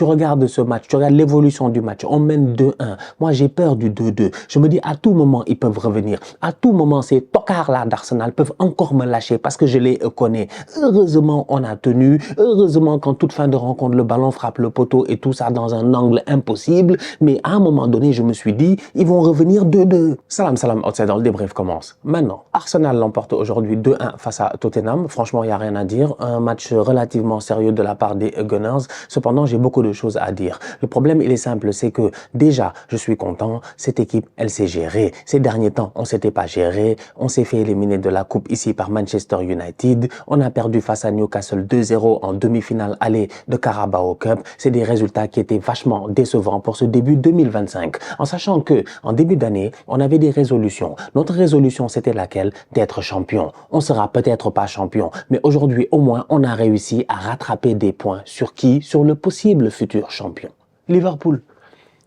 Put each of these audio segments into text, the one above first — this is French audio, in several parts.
Tu regardes ce match, tu regardes l'évolution du match. On mène 2-1. Moi, j'ai peur du 2-2. Je me dis, à tout moment, ils peuvent revenir. À tout moment, ces tocards-là d'Arsenal peuvent encore me lâcher parce que je les connais. Heureusement, on a tenu. Heureusement, qu'en toute fin de rencontre, le ballon frappe le poteau et tout ça dans un angle impossible. Mais à un moment donné, je me suis dit, ils vont revenir 2-2. Salam, salam, outsider, le débrief commence. Maintenant, Arsenal l'emporte aujourd'hui 2-1 face à Tottenham. Franchement, il n'y a rien à dire. Un match relativement sérieux de la part des Gunners. Cependant, j'ai beaucoup de choses à dire. Le problème, il est simple, c'est que déjà, je suis content. Cette équipe, elle s'est gérée. Ces derniers temps, on s'était pas géré. On s'est fait éliminer de la coupe ici par Manchester United. On a perdu face à Newcastle 2-0 en demi-finale aller de Carabao Cup. C'est des résultats qui étaient vachement décevants pour ce début 2025. En sachant que, en début d'année, on avait des résolutions. Notre résolution, c'était laquelle? D'être champion. On sera peut-être pas champion, mais aujourd'hui, au moins, on a réussi à rattraper des points. Sur qui? Sur le possible futur champion. Liverpool.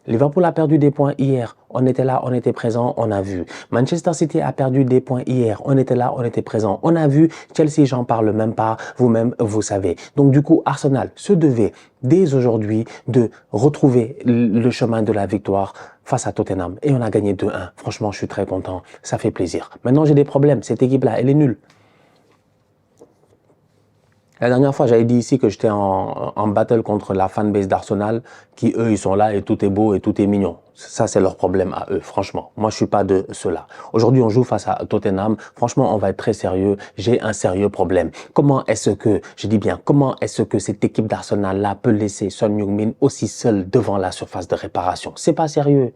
Liverpool a perdu des points hier. On était là, on était présent, on a vu. Manchester City a perdu des points hier. On était là, on était présent, on a vu. Chelsea, j'en parle même pas. Vous-même, vous savez. Donc du coup, Arsenal se devait dès aujourd'hui de retrouver le chemin de la victoire face à Tottenham. Et on a gagné 2-1. Franchement, je suis très content. Ça fait plaisir. Maintenant, j'ai des problèmes. Cette équipe-là, elle est nulle. La dernière fois, j'avais dit ici que j'étais en battle contre la fanbase d'Arsenal, qui eux, ils sont là et tout est beau et tout est mignon. Ça, c'est leur problème à eux, franchement. Moi, je suis pas de ceux-là. Aujourd'hui, on joue face à Tottenham. Franchement, on va être très sérieux. J'ai un sérieux problème. Comment est-ce que, je dis bien, comment est-ce que cette équipe d'Arsenal-là peut laisser Son Heung-min aussi seul devant la surface de réparation? C'est pas sérieux.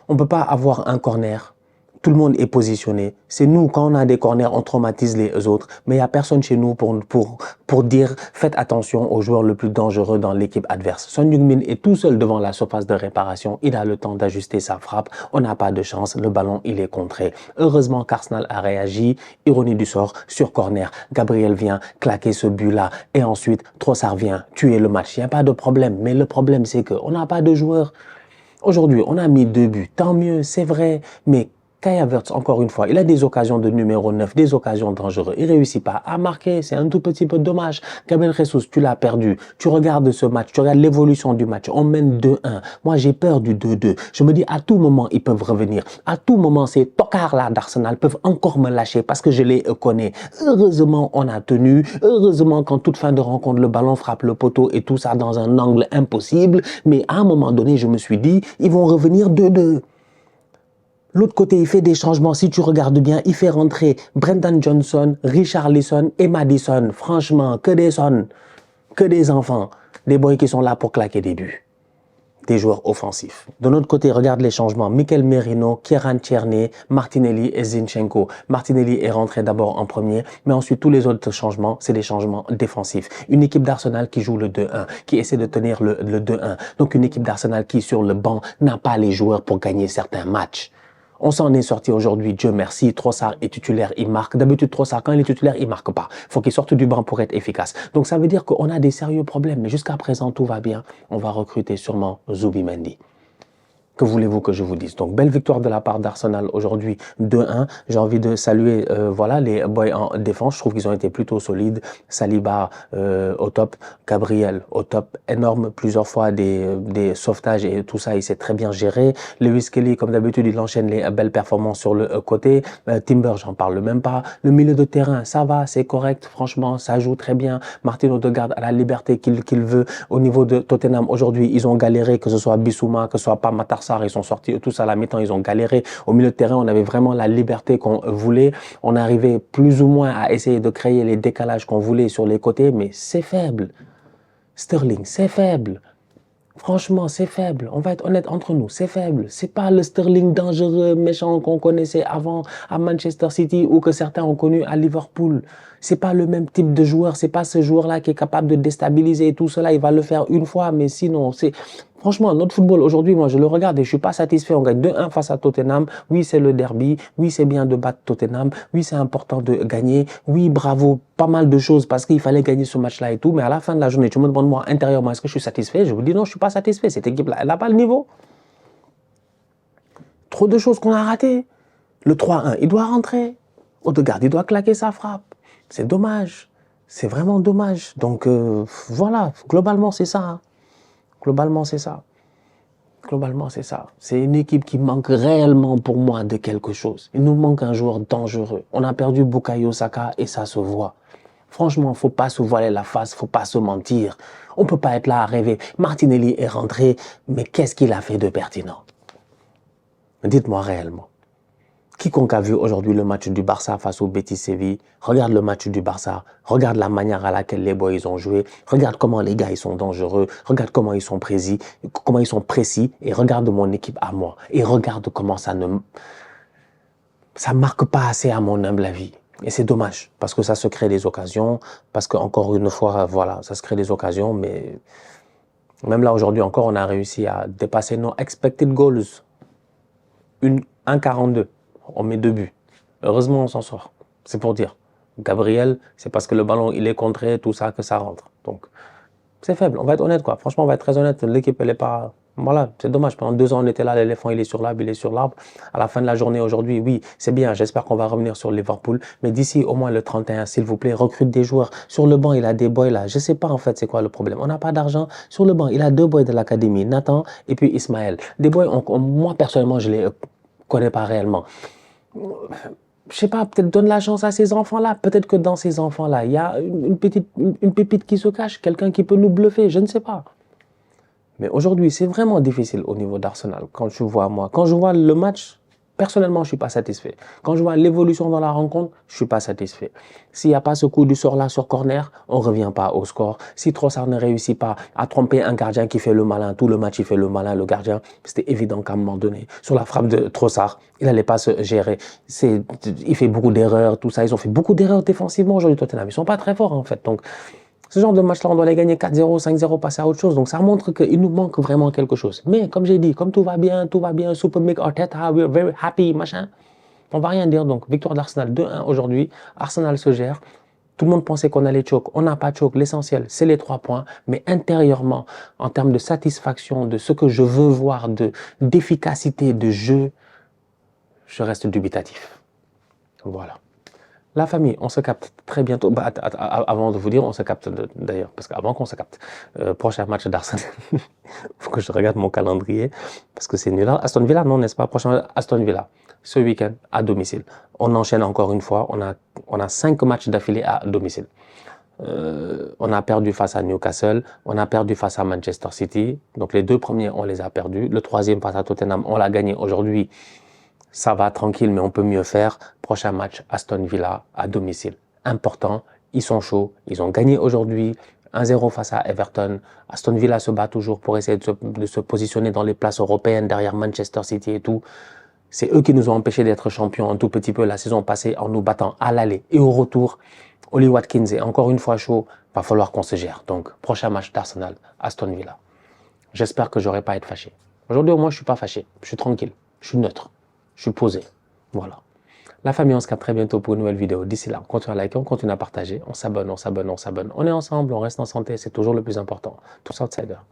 On peut pas avoir un corner. Tout le monde est positionné. C'est nous, quand on a des corners, on traumatise les autres. Mais il n'y a personne chez nous pour dire faites attention au joueur le plus dangereux dans l'équipe adverse. Son Heung-min est tout seul devant la surface de réparation. Il a le temps d'ajuster sa frappe. On n'a pas de chance. Le ballon, il est contré. Heureusement qu'Arsenal a réagi. Ironie du sort, sur corner. Gabriel vient claquer ce but-là. Et ensuite, Trossard vient tuer le match. Il n'y a pas de problème. Mais le problème, c'est qu'on n'a pas de joueurs. Aujourd'hui, on a mis 2 buts. Tant mieux, c'est vrai. Mais Kai Havertz, encore une fois, il a des occasions de numéro 9, des occasions dangereuses. Il réussit pas à marquer, c'est un tout petit peu dommage. Gabriel Jesus, tu l'as perdu. Tu regardes ce match, tu regardes l'évolution du match. On mène 2-1. Moi, j'ai peur du 2-2. Je me dis, à tout moment, ils peuvent revenir. À tout moment, ces tocards-là d'Arsenal peuvent encore me lâcher parce que je les connais. Heureusement, on a tenu. Heureusement, qu'en toute fin de rencontre, le ballon frappe le poteau et tout ça dans un angle impossible. Mais à un moment donné, je me suis dit, ils vont revenir 2-2. L'autre côté, il fait des changements. Si tu regardes bien, il fait rentrer Brendan Johnson, Richarlison et Maddison. Franchement, que des sons, que des enfants. Des boys qui sont là pour claquer des buts. Des joueurs offensifs. De notre côté, regarde les changements. Mikel Merino, Kieran Tierney, Martinelli et Zinchenko. Martinelli est rentré d'abord en premier, mais ensuite tous les autres changements, c'est des changements défensifs. Une équipe d'Arsenal qui joue le 2-1, qui essaie de tenir le 2-1. Donc une équipe d'Arsenal qui, sur le banc, n'a pas les joueurs pour gagner certains matchs. On s'en est sorti aujourd'hui, Dieu merci. Trossard est titulaire, il marque. D'habitude, Trossard, quand il est titulaire, il marque pas. Faut qu'il sorte du banc pour être efficace. Donc ça veut dire qu'on a des sérieux problèmes. Mais jusqu'à présent, tout va bien. On va recruter sûrement Zubimendi. Que voulez-vous que je vous dise? Donc, belle victoire de la part d'Arsenal aujourd'hui, 2-1. J'ai envie de saluer voilà, les boys en défense. Je trouve qu'ils ont été plutôt solides. Saliba au top, Gabriel au top, énorme, plusieurs fois des sauvetages et tout ça, il s'est très bien géré. Lewis Kelly, comme d'habitude, il enchaîne les belles performances sur le côté. Timber, j'en parle même pas. Le milieu de terrain, ça va, c'est correct. Franchement, ça joue très bien. Martin Odegaard a la liberté qu'il veut. Au niveau de Tottenham, aujourd'hui, ils ont galéré, que ce soit Bissouma, que ce soit Matar Sarr, ils sont sortis tous à la mi-temps, ils ont galéré. Au milieu de terrain, on avait vraiment la liberté qu'on voulait. On arrivait plus ou moins à essayer de créer les décalages qu'on voulait sur les côtés, mais c'est faible. Sterling, c'est faible. Franchement, c'est faible. On va être honnête entre nous, c'est faible. C'est pas le Sterling dangereux, méchant qu'on connaissait avant à Manchester City ou que certains ont connu à Liverpool. C'est pas le même type de joueur. C'est pas ce joueur-là qui est capable de déstabiliser tout cela. Il va le faire une fois, mais sinon, c'est... Franchement, notre football aujourd'hui, moi, je le regarde et je suis pas satisfait. On gagne 2-1 face à Tottenham. Oui, c'est le derby. Oui, c'est bien de battre Tottenham. Oui, c'est important de gagner. Oui, bravo. Pas mal de choses parce qu'il fallait gagner ce match-là et tout. Mais à la fin de la journée, tu me demandes moi intérieurement, est-ce que je suis satisfait? Je vous dis non, je suis pas satisfait. Cette équipe-là, elle n'a pas le niveau. Trop de choses qu'on a ratées. Le 3-1, il doit rentrer. Odegaard, il doit claquer sa frappe. C'est dommage. C'est vraiment dommage. Donc, voilà. Globalement, c'est ça. Hein. Globalement, c'est ça. Globalement, c'est ça. C'est une équipe qui manque réellement pour moi de quelque chose. Il nous manque un joueur dangereux. On a perdu Bukayo Saka et ça se voit. Franchement, faut pas se voiler la face, faut pas se mentir. On peut pas être là à rêver. Martinelli est rentré, mais qu'est-ce qu'il a fait de pertinent? Dites-moi réellement. Quiconque a vu aujourd'hui le match du Barça face au Betis Séville, regarde le match du Barça, regarde la manière à laquelle les boys ils ont joué, regarde comment les gars ils sont dangereux, regarde comment ils sont précis, et regarde mon équipe à moi. Et regarde comment ça marque pas assez à mon humble avis. Et c'est dommage, parce que ça se crée des occasions, parce que encore une fois, voilà, ça se crée des occasions, mais même là aujourd'hui encore, on a réussi à dépasser nos expected goals. 1,42. On met 2 buts. Heureusement, on s'en sort. C'est pour dire. Gabriel, c'est parce que le ballon, il est contré, tout ça, que ça rentre. Donc, c'est faible. On va être honnête, quoi. Franchement, on va être très honnête. L'équipe, elle est pas... Voilà, c'est dommage. Pendant 2 ans, on était là, l'éléphant, il est sur l'arbre, il est sur l'arbre. À la fin de la journée, aujourd'hui, oui, c'est bien. J'espère qu'on va revenir sur Liverpool. Mais d'ici au moins le 31, s'il vous plaît, recrute des joueurs. Sur le banc, il a des boys là. Je sais pas, en fait, c'est quoi le problème. On n'a pas d'argent. Sur le banc, il a 2 boys de l'académie, Nathan et puis Ismaël. Des boys, moi, personnellement, je les connais pas réellement. Je sais pas, peut-être donne la chance à ces enfants-là. Peut-être que dans ces enfants-là, il y a une pépite qui se cache, quelqu'un qui peut nous bluffer, je ne sais pas. Mais aujourd'hui, c'est vraiment difficile au niveau d'Arsenal. Quand je vois le match, personnellement, je ne suis pas satisfait. Quand je vois l'évolution dans la rencontre, je ne suis pas satisfait. S'il n'y a pas ce coup du sort là sur corner, on ne revient pas au score. Si Trossard ne réussit pas à tromper un gardien qui fait le malin, tout le match il fait le malin, le gardien, c'était évident qu'à un moment donné, sur la frappe de Trossard, il n'allait pas se gérer. Il fait beaucoup d'erreurs, tout ça. Ils ont fait beaucoup d'erreurs défensivement aujourd'hui, Tottenham. Ils ne sont pas très forts en fait. Donc, ce genre de match-là, on doit les gagner 4-0, 5-0, passer à autre chose. Donc, ça montre qu'il nous manque vraiment quelque chose. Mais, comme j'ai dit, comme tout va bien, Super Mick Arteta, we're very happy, machin. On va rien dire. Donc, victoire d'Arsenal 2-1 aujourd'hui. Arsenal se gère. Tout le monde pensait qu'on allait choke. On n'a pas choke. L'essentiel, c'est les 3 points. Mais intérieurement, en termes de satisfaction, de ce que je veux voir, d'efficacité de jeu, je reste dubitatif. Voilà. La famille, on se capte très bientôt. Avant de vous dire, on se capte d'ailleurs, parce qu'avant qu'on se capte, prochain match d'Arsenal, il faut que je regarde mon calendrier, parce que c'est nul. Aston Villa, non, n'est-ce pas? Prochain Aston Villa, ce week-end, à domicile. On enchaîne encore une fois, on a 5 matchs d'affilée à domicile. On a perdu face à Newcastle, on a perdu face à Manchester City, donc les 2 premiers, on les a perdus. Le 3e face à Tottenham, on l'a gagné aujourd'hui. Ça va tranquille, mais on peut mieux faire. Prochain match, Aston Villa à domicile. Important, ils sont chauds, ils ont gagné aujourd'hui. 1-0 face à Everton. Aston Villa se bat toujours pour essayer de se positionner dans les places européennes derrière Manchester City et tout. C'est eux qui nous ont empêchés d'être champions un tout petit peu la saison passée en nous battant à l'aller et au retour. Oli Watkins est encore une fois chaud. Va falloir qu'on se gère. Donc, prochain match d'Arsenal, Aston Villa. J'espère que j'aurai pas à être fâché. Aujourd'hui, au moins, je suis pas fâché. Je suis tranquille. Je suis neutre. Je suis posé. Voilà. La famille, on se capte très bientôt pour une nouvelle vidéo. D'ici là, on continue à liker, on continue à partager. On s'abonne. On est ensemble, on reste en santé. C'est toujours le plus important. Tous outsiders.